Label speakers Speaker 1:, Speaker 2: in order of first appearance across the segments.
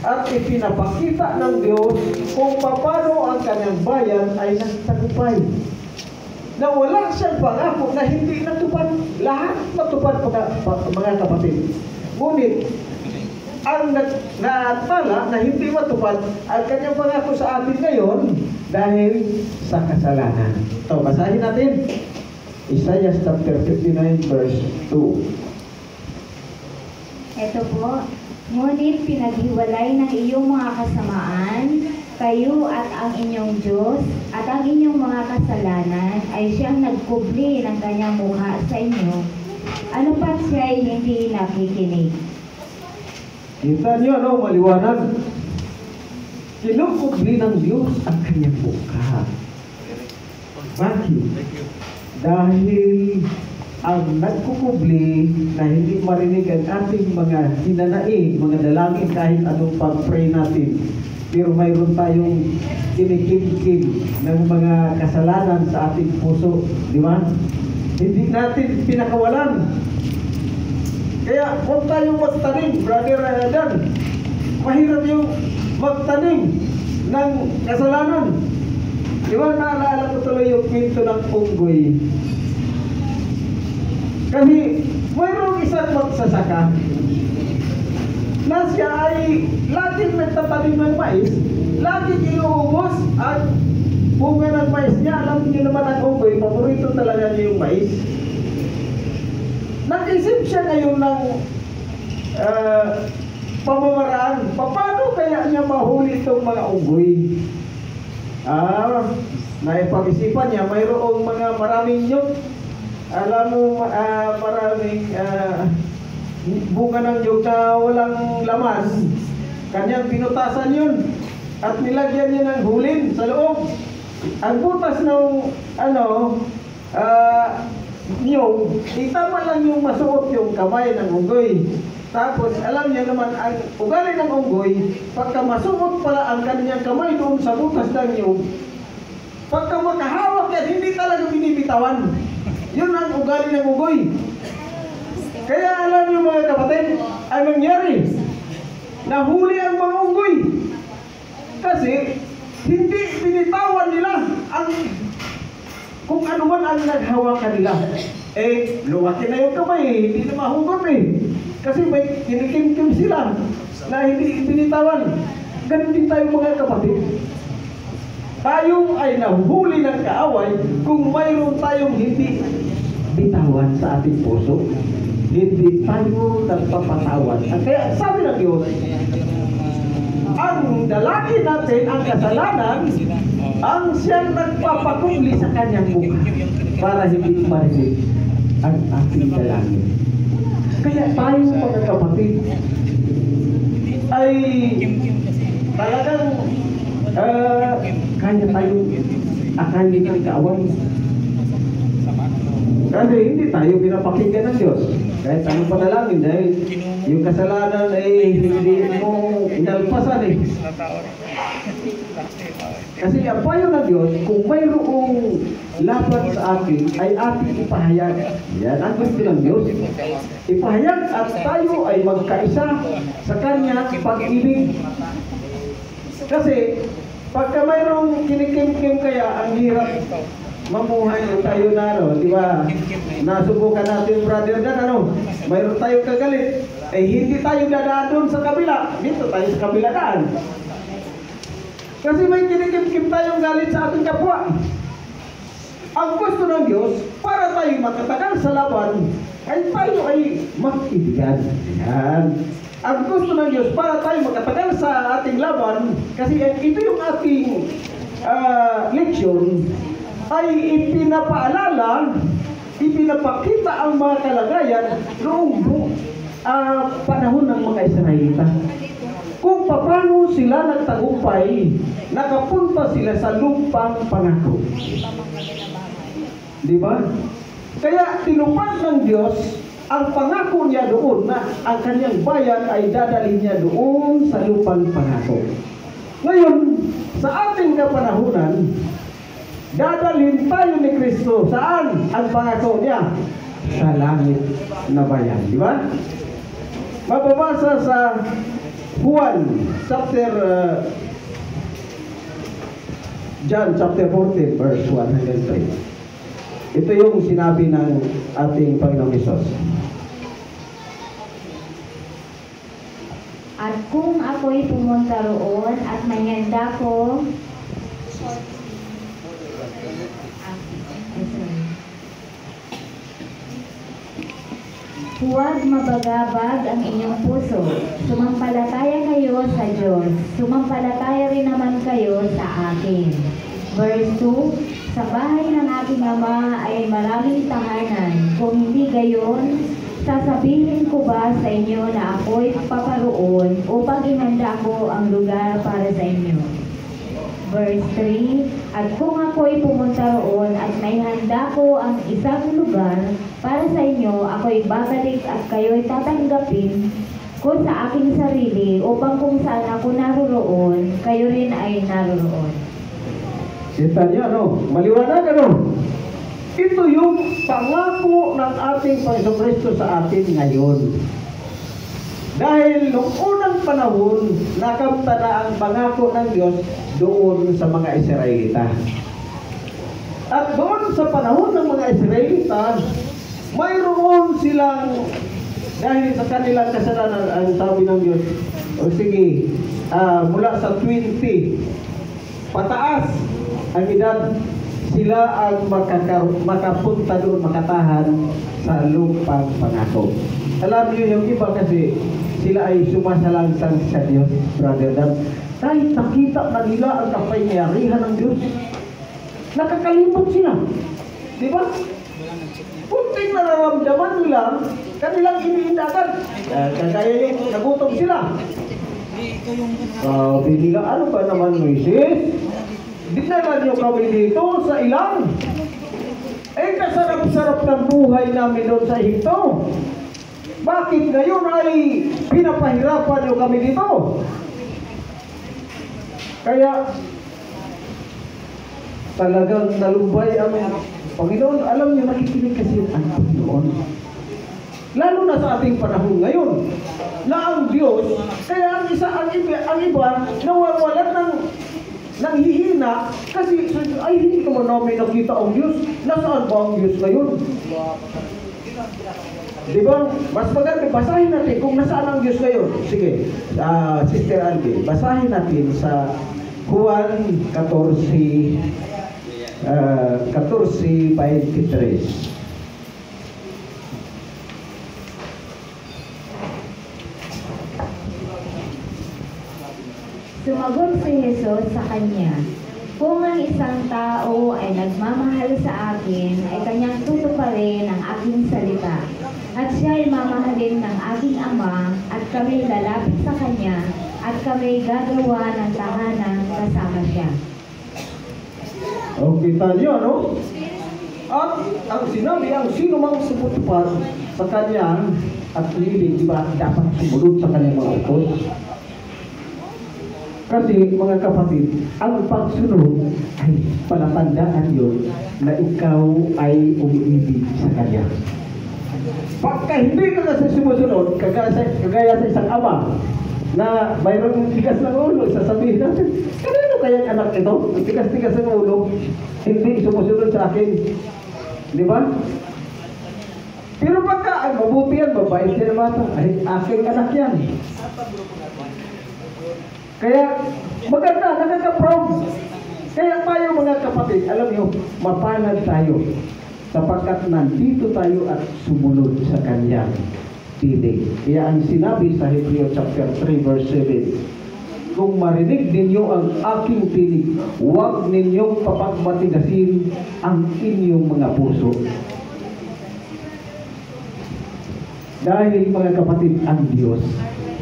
Speaker 1: at ipinapakita ng Diyos kung paano ang kanyang bayan ay nagtagumpay. Na wala siyang pangako na hindi natupad. Lahat natupad, mga kapatid. Ngunit, ang naatala na hindi matupad ang kanyang pangako sa atin ngayon dahil sa kasalanan. Ito, basahin natin. Isaiah chapter 59 verse 2.
Speaker 2: Ito po, ngunit pinaghiwalay ng iyong mga kasamaan, kayo at ang inyong Diyos, at ang inyong mga kasalanan ay siyang nagkubli ng kanyang mukha sa inyo. Ano pat siya ay hindi nakikinig?
Speaker 1: Kita niyo, no, maliwanag. Kinukubli ng Diyos ang kanyang mukha. Bakit? Dahil ang nagkukubli na hindi marinig ang ating mga hinanaing, mga dalangin kahit anong pag-pray natin. Pero mayroon tayong kinikimkim ng mga kasalanan sa ating puso. Di ba? Hindi natin pinakawalan. Kaya huwag tayong magtanim, Brother Dan. Mahirap yung magtanim ng kasalanan. Di ba? Naalala ko tuloy yung kwento ng unggoy. Kasi mayroong isang magsasaka na siya ay laging nagtatanim ng mais, laging inuubos at bunga ng mais niya. Alam niyo naman ang unggoy, paborito talaga niya yung mais. Nag-isip siya ngayon ng pamamaraan. Paano kaya niya mahuli itong mga unggoy? Naipag-isipan niya, mayroong mga maraming nyug. Alam mo, maraming bunga ng nyug na walang laman. Kanyang pinutasan yun at nilagyan niya ng hulin sa loob. Ang butas ng nyug, itama lang yung masuot yung kamay ng unggoy. Tapos alam niya naman ang ugali ng unggoy, pagka masuot pala ang kanyang kamay doon sa butas ng nyug, pagka makahawak yan, hindi talaga binibitawan. Yun ang ugali ng unggoy. Kaya alam niyo mga kapatid, ang nangyari, nahuli ang mga unggoy. Kasi hindi binitawan nila ang kung ano man ang naghawakan nila. Luwaki na yung kamay, hindi na mahugot Kasi may kinikimkim sila na hindi binitawan. Ganun din tayo mga kapatid. Tayo ay nahuli ng kaaway kung mayroon tayong hindi bitawan sa ating puso. Hindi tayo nagpapatawad. Kaya sabi ng Diyos, ang dalangin natin, ang kasalanan, ang siyang nagpapakubli sa kanyang mukha para hindi marinig ang ating dalangin. Kaya tayo mga kapatid ay talagang kaya tayo akayin ng kaaway. Kasi hindi tayo pinapakinggan ng Diyos. Kahit anong panalangin dahil yung kasalanan ay hindi mo inalpasan Kasi ang payo ng Diyos, kung mayroong laban sa atin, ay ating ipahayag. Yan ang gusto ng Diyos. Ipahayag at tayo ay magkaisa sa Kanya pag-ibig. Kasi pagka mayroong kinikimkim kaya, ang hirap mamuhay tayo na, di ba? Nasubukan natin, Brother Dan, mayroon tayong kagalit. Hindi tayo dadaan doon sa kabila. Dito tayo sa kabila daan. Kasi may kinikimkim tayong galit sa ating kapwa. Ang gusto ng Diyos, para tayo makatagal sa laban, ay tayo ay makibigan. Yan. Ang gusto ng Diyos, para tayo makatagal sa ating laban, kasi ito yung ating leksyon, ay ipinapaalala, ipinapakita ang mga kalagayan noong panahon ng mga Israelita. Kung paano sila nagtagumpay, nakapunta sila sa lupang pangako. Di ba? Kaya tinupad ng Diyos ang pangako niya doon na ang kanyang bayan ay dadalhin niya doon sa lupang pangako. Ngayon, sa ating kapanahunan, dadalhin tayo ni Kristo. Saan ang pangako niya? Sa langit na bayan. Di ba? Mababasa sa Juan, John chapter 14, verse 1 hanggang 3. Ito yung sinabi ng ating Panginoong Hesus.
Speaker 2: At kung ako'y pumunta roon at may handa ko, huwag mabagabag ang inyong puso. Sumampalataya kayo sa Diyos. Sumampalataya rin naman kayo sa akin. Verse 2, sa bahay ng aking Ama ay maraming tahanan. Kung hindi gayon, sasabihin ko ba sa inyo na ako'y paparoon upang ihanda ko ang lugar para sa inyo? Verse 3, at kung ako'y pumunta roon at may handa ko ang isang lugar para sa inyo, ako'y babalik at kayo'y tatanggapin ko sa aking sarili upang kung saan ako naroroon, kayo rin ay naroroon.
Speaker 1: Kita niyo, maliwanag, ito yung pangako ng ating Panginoong Kristo sa atin ngayon. Dahil noong unang panahon, nakamta na ang pangako ng Diyos doon sa mga Israelita. At doon sa panahon ng mga Israelita, mayroon silang, dahil sa kanilang kasalanan, ang sabi ng Diyos, o sige, mula sa 20, pataas ang edad, sila ang makapunta doon, makatahan sa lupang pangako. Alam niyo yung iba kasi sila ay sumasalangsang sa Diyos, brother Dan. Kahit nakita na nila ang kapangyarihan ng Diyos, nakakalimot sila. Di ba? Kunting nararamdaman nila, kanilang iniindagan. Kagaya yung nagutom sila. Nila, ano ba naman, Moises? Dinala niyo kami dito sa ilang. Kasarap-sarap ng buhay namin doon sa Ehipto. Bakit ngayon ay pinapahirapan niyo kami dito? Kaya talagang nalumbay ang Panginoon. Alam niyo, nakikinig kasi ang Panginoon. Lalo na sa ating panahon ngayon, na ang Diyos, kaya ang iba nawawalan ng nanghihina kasi ay hindi naman namin nakita ang Diyos. Nasaan ba ang Diyos ngayon? Di ba? Mas maganda, basahin natin kung nasaan ang Diyos ngayon. Sige, Sister Albi, basahin natin sa Juan 14:23.
Speaker 2: Sumagot si Jesus sa kanya, kung ang isang tao ay nagmamahal sa akin, ay kanyang tutuparin ang aking salita. At siya ay mamahalin ng aking Ama, at kami lalapit sa kanya, at kami gagawa ng tahanan kasama siya.
Speaker 1: O, kita niyo, At ang sinabi, ang sino mang sumutupad sa kanya at lilig, di ba, dapat sumunod sa kanyang mga utos. Kasi mga kapatid, ang pagsunod ay palatandaan yun na ikaw ay umiibig sa Kanya. Pagka hindi ka kasi sumusunod, kagaya sa isang ama na mayroong tigas ng ulo, sasabihin natin, kanino kaya anak ito? Ang tigas-tigas ng ulo, hindi sumusunod sa akin. Di ba? Pero pagka, mabuti yan, mabait yan naman ito, ay aking anak yan. Kaya maganda, nakaka-proud. Kaya tayo mga kapatid, alam niyo, mapalad tayo sapagkat nandito tayo at sumunod sa Kanyang tinig. Kaya ang sinabi sa Hebreo chapter 3 verse 7, kung marinig ninyo ang aking tinig, huwag ninyong papagmatigasin ang inyong mga puso. Dahil mga kapatid, ang Diyos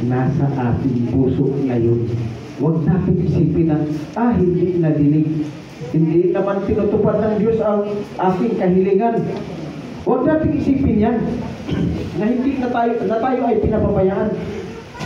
Speaker 1: nasa ating puso ngayon. Huwag natin isipin na, hindi nadinig. Hindi naman tinutupad ng Diyos ang aking kahilingan. Huwag natin isipin yan, na hindi na tayo ay pinapabayaan.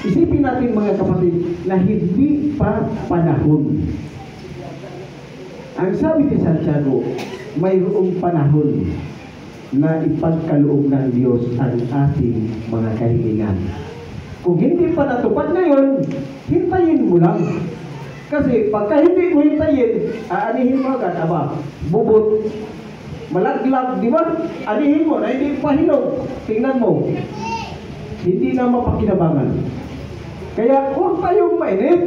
Speaker 1: Isipin natin mga kapatid, na hindi pa panahon. Ang sabi ni Santiago, mayroong panahon na ipagkaloob ng Diyos ang ating mga kahilingan. Kung hindi pa natupad ngayon, hintayin mo lang. Kasi pagka hindi mo hintayin, aanihin mo agad, bubot, malaglag, di ba? Anihin mo na hindi pa hinog. Tingnan mo, hindi na mapakinabangan. Kaya huwag tayong mainit.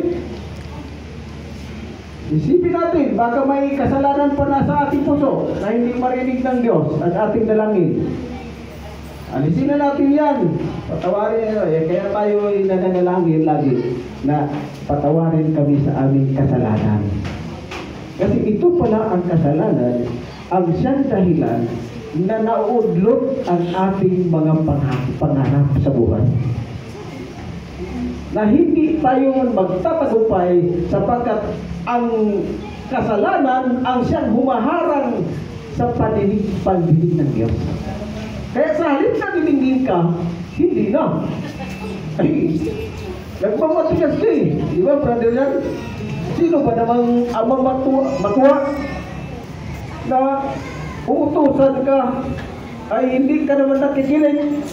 Speaker 1: Isipin natin, baka may kasalanan pa na sa ating puso na hindi marinig ng Diyos at ating dalangin. Alisin na natin yan. Patawarin, kaya tayo ay nananalangin lagi na patawarin kami sa aming kasalanan. Kasi ito pala ang kasalanan, ang siyang dahilan na nauudlot ang ating mga pangarap sa buhay. Na hindi tayo magtatagumpay sapagkat ang kasalanan ang siyang humaharang sa pagdinig ng Diyos. Kaya sa halip na dinigin ka, hindi na. Ay, nagmamatigas ka eh. Di ba, brother yan? Sino ba namang amang matuwa na uutusan ka ay hindi ka naman nakikinig?